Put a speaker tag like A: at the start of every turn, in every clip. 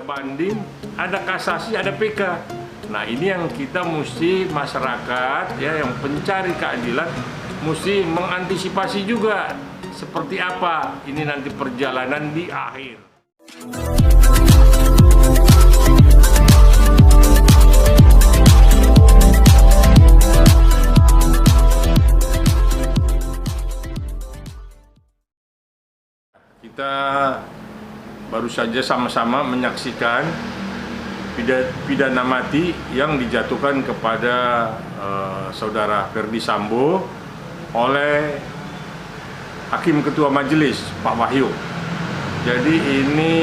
A: banding, ada kasasi, ada PK. Nah, ini yang kita mesti masyarakat ya yang pencari keadilan mesti mengantisipasi juga seperti apa ini nanti perjalanan di akhir. Kita baru saja sama-sama menyaksikan pidana mati yang dijatuhkan kepada saudara Ferdy Sambo oleh Hakim Ketua Majelis Pak Wahyu. Jadi ini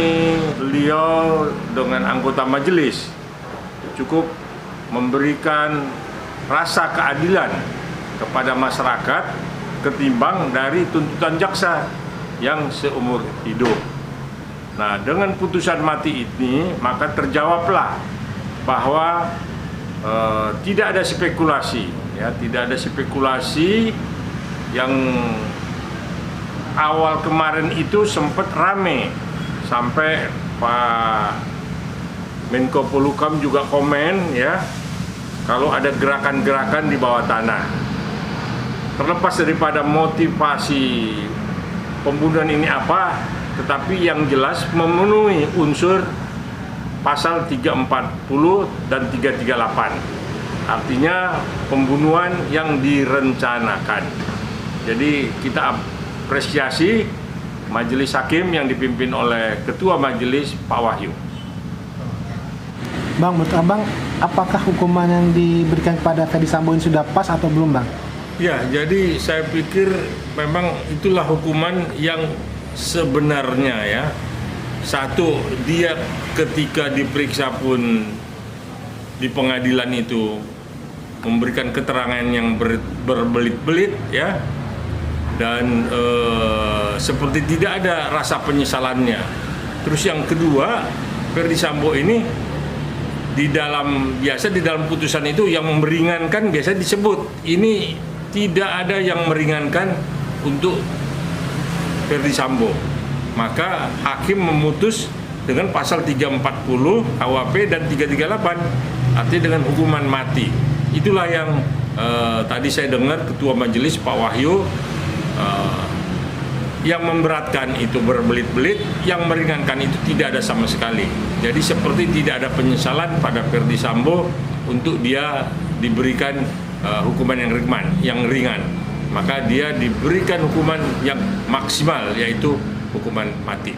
A: beliau dengan anggota majelis cukup memberikan rasa keadilan kepada masyarakat ketimbang dari tuntutan jaksa yang seumur hidup. Nah, dengan putusan mati ini maka terjawablah bahwa tidak ada spekulasi, ya, tidak ada spekulasi yang awal kemarin itu sempat rame sampai Pak Menko Polhukam juga komen ya kalau ada gerakan-gerakan di bawah tanah. Terlepas daripada motivasi pembunuhan ini apa, tetapi yang jelas memenuhi unsur pasal 340 dan 338. Artinya pembunuhan yang direncanakan. Jadi kita apresiasi majelis hakim yang dipimpin oleh Ketua Majelis Pak Wahyu.
B: Bang, menurut Abang, apakah hukuman yang diberikan kepada Ferdy Sambo ini sudah pas atau belum, Bang?
A: Ya, jadi saya pikir memang itulah hukuman yang sebenarnya ya. Satu, dia ketika diperiksa pun di pengadilan itu memberikan keterangan yang berbelit-belit ya, dan seperti tidak ada rasa penyesalannya. Terus yang kedua, Ferdy Sambo ini di dalam putusan itu yang meringankan biasa disebut, ini tidak ada yang meringankan untuk Ferdy Sambo. Maka hakim memutus dengan pasal 340 KUHP dan 338, artinya dengan hukuman mati. Itulah yang tadi saya dengar Ketua Majelis Pak Wahyu yang memberatkan itu berbelit-belit, yang meringankan itu tidak ada sama sekali. Jadi seperti tidak ada penyesalan pada Ferdy Sambo untuk dia diberikan hukuman yang ringan. Maka dia diberikan hukuman yang maksimal, yaitu hukuman mati.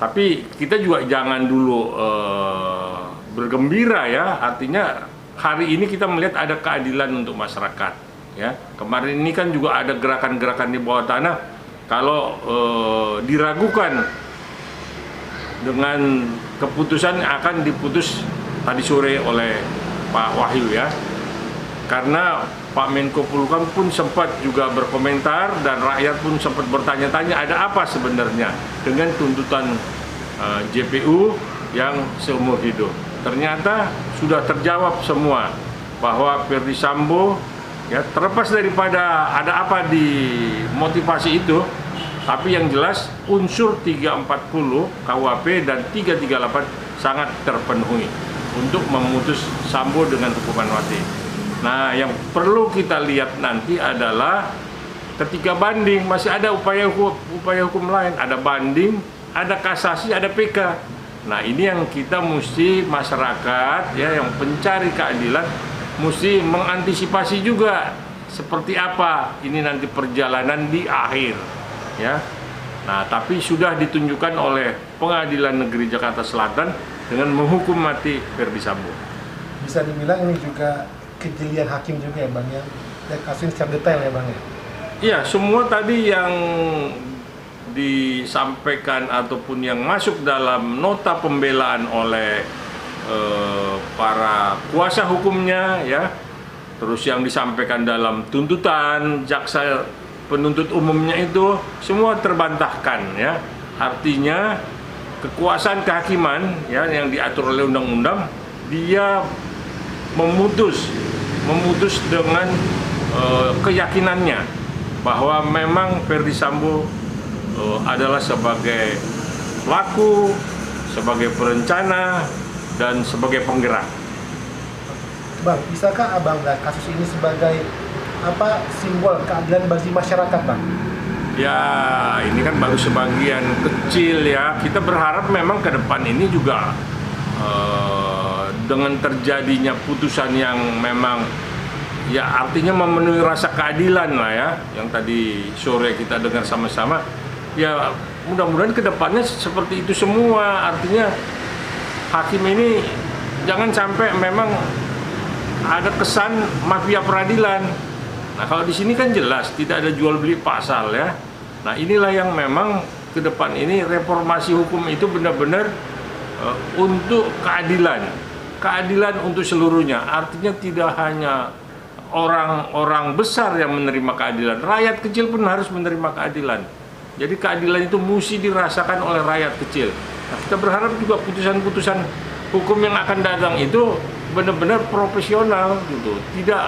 A: Tapi kita juga jangan dulu bergembira ya, artinya hari ini kita melihat ada keadilan untuk masyarakat. Ya, kemarin ini kan juga ada gerakan-gerakan di bawah tanah. Kalau diragukan dengan keputusan akan diputus tadi sore oleh Pak Wahyu ya, karena Pak Menko Polhukam pun sempat juga berkomentar dan rakyat pun sempat bertanya-tanya ada apa sebenarnya dengan tuntutan JPU yang seumur hidup. Ternyata sudah terjawab semua bahwa Ferdy Sambo ya, terlepas daripada ada apa di motivasi itu, tapi yang jelas unsur 340 KUHP dan 338 sangat terpenuhi untuk memutus Sambo dengan hukuman mati. Nah, yang perlu kita lihat nanti adalah ketika banding masih ada upaya hukum lain, ada banding, ada kasasi, ada PK. Nah, ini yang kita mesti masyarakat ya yang pencari keadilan mesti mengantisipasi juga seperti apa ini nanti perjalanan di akhir ya. Nah, tapi sudah ditunjukkan oleh Pengadilan Negeri Jakarta Selatan dengan menghukum mati Ferdy Sambo.
B: Bisa dibilang ini juga kejelian hakim juga ya, Bang, ya, dan kasus secara detail ya, Bang, ya?
A: Iya, semua tadi yang disampaikan ataupun yang masuk dalam nota pembelaan oleh para kuasa hukumnya ya, terus yang disampaikan dalam tuntutan jaksa penuntut umumnya itu semua terbantahkan ya. Artinya kekuasaan kehakiman ya yang diatur oleh undang-undang, dia memutus dengan keyakinannya bahwa memang Ferdy Sambo adalah sebagai pelaku, sebagai perencana, dan sebagai penggerak.
B: Bang, bisakah abang melihat kasus ini sebagai simbol keadilan bagi masyarakat, Bang?
A: Ya, ini kan baru sebagian kecil ya. Kita berharap memang ke depan ini juga dengan terjadinya putusan yang memang ya artinya memenuhi rasa keadilan lah ya, yang tadi sore kita dengar sama-sama. Ya mudah-mudahan ke depannya seperti itu semua. Artinya hakim ini jangan sampai memang ada kesan mafia peradilan. Nah kalau di sini kan jelas tidak ada jual beli pasal ya. Nah inilah yang memang ke depan ini reformasi hukum itu benar-benar untuk keadilan untuk seluruhnya. Artinya tidak hanya orang-orang besar yang menerima keadilan, rakyat kecil pun harus menerima keadilan. Jadi keadilan itu mesti dirasakan oleh rakyat kecil. Nah, kita berharap juga putusan-putusan hukum yang akan datang itu benar-benar profesional gitu. Tidak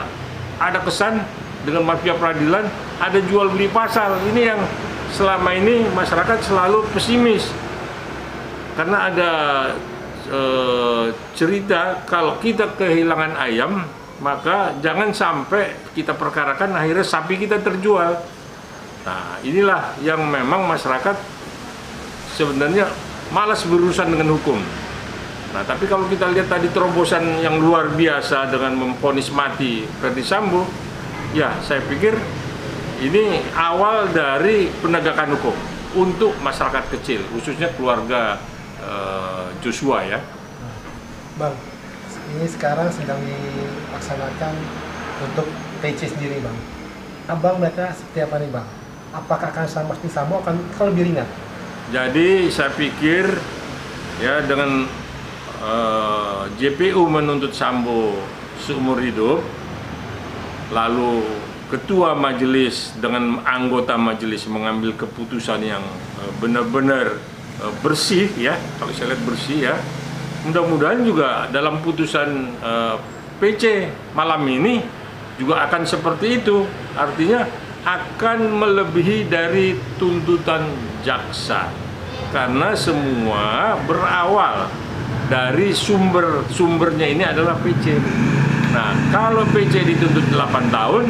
A: ada kesan dengan mafia peradilan ada jual beli pasal. Ini yang selama ini masyarakat selalu pesimis. Karena ada cerita kalau kita kehilangan ayam, maka jangan sampai kita perkarakan akhirnya sapi kita terjual. Nah, inilah yang memang masyarakat sebenarnya malas berurusan dengan hukum. Nah, tapi kalau kita lihat tadi terobosan yang luar biasa dengan memvonis mati Ferdy Sambo, ya saya pikir ini awal dari penegakan hukum untuk masyarakat kecil, khususnya keluarga Joshua ya.
B: Bang, ini sekarang sedang dilaksanakan untuk PC sendiri, Bang. Abang mereka seperti apa nih, Bang? Apakah akan sama seperti Sambo akan lebih ringan?
A: Jadi saya pikir ya dengan JPU menuntut Sambo seumur hidup, lalu ketua majelis dengan anggota majelis mengambil keputusan yang benar-benar bersih ya, kalau saya lihat bersih ya. Mudah-mudahan juga dalam putusan PC malam ini juga akan seperti itu. Artinya akan melebihi dari tuntutan jaksa. Karena semua berawal dari sumbernya ini adalah PC. Nah, kalau PC dituntut 8 tahun,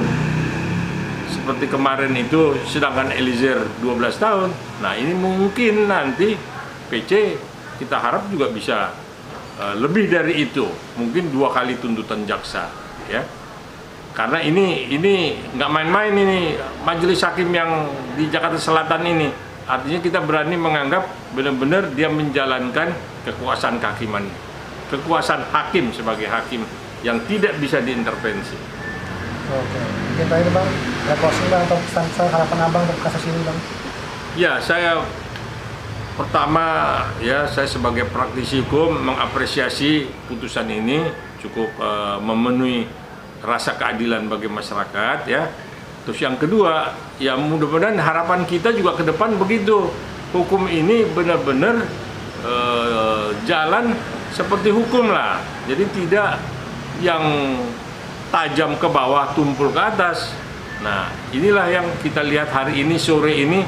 A: seperti kemarin itu, sedangkan Eliezer 12 tahun. Nah, ini mungkin nanti PC kita harap juga bisa lebih dari itu, mungkin 2 kali tuntutan jaksa, ya. Karena ini nggak main-main ini majelis hakim yang di Jakarta Selatan ini. Artinya kita berani menganggap benar-benar dia menjalankan kekuasaan kehakiman, kekuasaan hakim sebagai hakim yang tidak bisa diintervensi.
B: Oke, mungkin terakhir Bang, ada closing Bang atau pesan harapan Abang untuk kasus ini Bang?
A: Ya, saya pertama ya saya sebagai praktisi hukum mengapresiasi putusan ini cukup memenuhi rasa keadilan bagi masyarakat ya. Terus yang kedua, ya mudah-mudahan harapan kita juga ke depan begitu. Hukum ini benar-benar jalan seperti hukum lah. Jadi tidak yang tajam ke bawah, tumpul ke atas. Nah, inilah yang kita lihat hari ini, sore ini,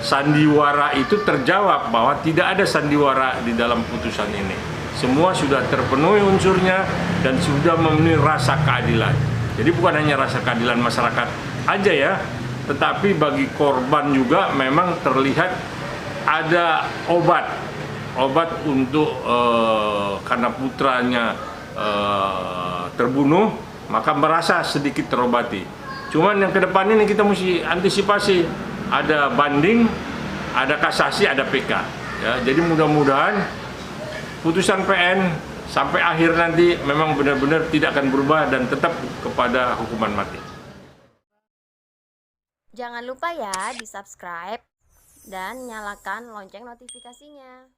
A: sandiwara itu terjawab bahwa tidak ada sandiwara di dalam putusan ini. Semua sudah terpenuhi unsurnya dan sudah memenuhi rasa keadilan. Jadi bukan hanya rasa keadilan masyarakat aja ya, tetapi bagi korban juga memang terlihat ada obat untuk karena putranya terbunuh, maka merasa sedikit terobati. Cuman yang ke depan ini kita mesti antisipasi, ada banding, ada kasasi, ada PK. Ya, jadi mudah-mudahan putusan PN sampai akhir nanti memang benar-benar tidak akan berubah dan tetap kepada hukuman mati.
C: Jangan lupa ya di subscribe dan nyalakan lonceng notifikasinya.